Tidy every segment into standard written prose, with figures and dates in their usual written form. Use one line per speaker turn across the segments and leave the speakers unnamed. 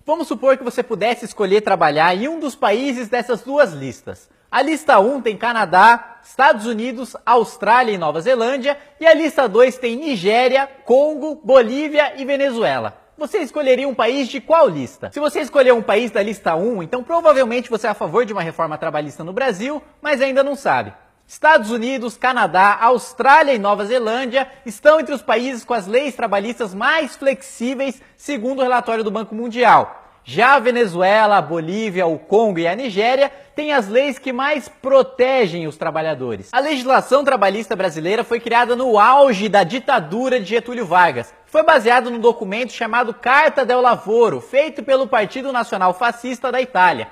Vamos supor que você pudesse escolher trabalhar em um dos países dessas duas listas. A lista 1 tem Canadá, Estados Unidos, Austrália e Nova Zelândia, e a lista 2 tem Nigéria, Congo, Bolívia e Venezuela. Você escolheria um país de qual lista? Se você escolher um país da lista 1, então provavelmente você é a favor de uma reforma trabalhista no Brasil, mas ainda não sabe. Estados Unidos, Canadá, Austrália e Nova Zelândia estão entre os países com as leis trabalhistas mais flexíveis, segundo o relatório do Banco Mundial. Já a Venezuela, a Bolívia, o Congo e a Nigéria têm as leis que mais protegem os trabalhadores. A legislação trabalhista brasileira foi criada no auge da ditadura de Getúlio Vargas. Foi baseado num documento chamado Carta del Lavoro, feito pelo Partido Nacional Fascista da Itália.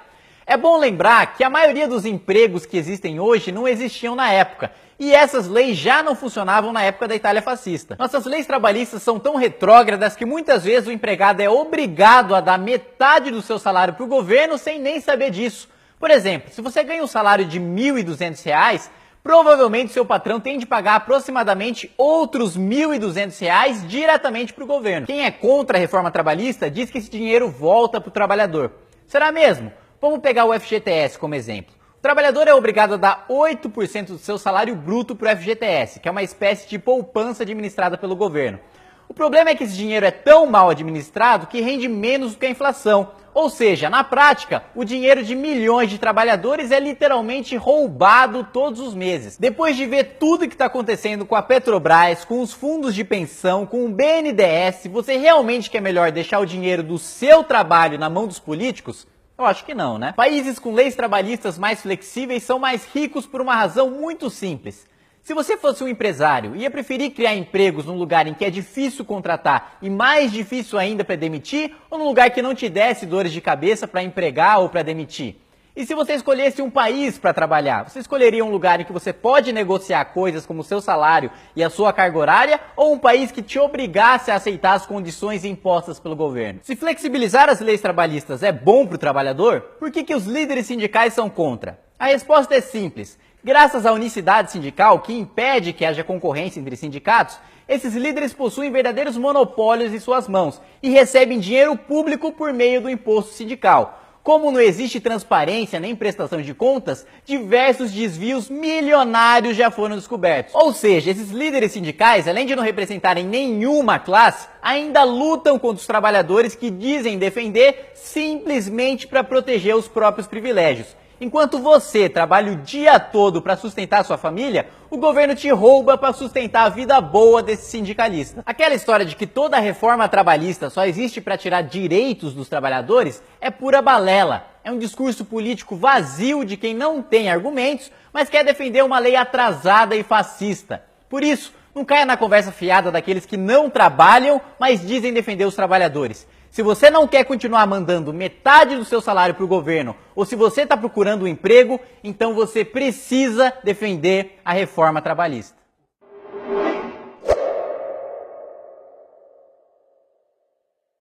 É bom lembrar que a maioria dos empregos que existem hoje não existiam na época, e essas leis já não funcionavam na época da Itália fascista. Nossas leis trabalhistas são tão retrógradas que muitas vezes o empregado é obrigado a dar metade do seu salário para o governo sem nem saber disso. Por exemplo, se você ganha um salário de R$ 1.200, provavelmente seu patrão tem de pagar aproximadamente outros R$ 1.200 diretamente para o governo. Quem é contra a reforma trabalhista diz que esse dinheiro volta para o trabalhador. Será mesmo? Vamos pegar o FGTS como exemplo. O trabalhador é obrigado a dar 8% do seu salário bruto para o FGTS, que é uma espécie de poupança administrada pelo governo. O problema é que esse dinheiro é tão mal administrado que rende menos do que a inflação. Ou seja, na prática, o dinheiro de milhões de trabalhadores é literalmente roubado todos os meses. Depois de ver tudo que está acontecendo com a Petrobras, com os fundos de pensão, com o BNDES, você realmente quer melhor deixar o dinheiro do seu trabalho na mão dos políticos? Eu acho que não, né? Países com leis trabalhistas mais flexíveis são mais ricos por uma razão muito simples. Se você fosse um empresário, ia preferir criar empregos num lugar em que é difícil contratar e mais difícil ainda para demitir, ou num lugar que não te desse dores de cabeça para empregar ou para demitir? E se você escolhesse um país para trabalhar, você escolheria um lugar em que você pode negociar coisas como o seu salário e a sua carga horária, ou um país que te obrigasse a aceitar as condições impostas pelo governo? Se flexibilizar as leis trabalhistas é bom para o trabalhador, por que os líderes sindicais são contra? A resposta é simples. Graças à unicidade sindical, que impede que haja concorrência entre sindicatos, esses líderes possuem verdadeiros monopólios em suas mãos e recebem dinheiro público por meio do imposto sindical. Como não existe transparência nem prestação de contas, diversos desvios milionários já foram descobertos. Ou seja, esses líderes sindicais, além de não representarem nenhuma classe, ainda lutam contra os trabalhadores que dizem defender simplesmente para proteger os próprios privilégios. Enquanto você trabalha o dia todo para sustentar sua família, o governo te rouba para sustentar a vida boa desse sindicalista. Aquela história de que toda reforma trabalhista só existe para tirar direitos dos trabalhadores é pura balela. É um discurso político vazio de quem não tem argumentos, mas quer defender uma lei atrasada e fascista. Por isso, não caia na conversa fiada daqueles que não trabalham, mas dizem defender os trabalhadores. Se você não quer continuar mandando metade do seu salário para o governo, ou se você está procurando um emprego, então você precisa defender a reforma trabalhista.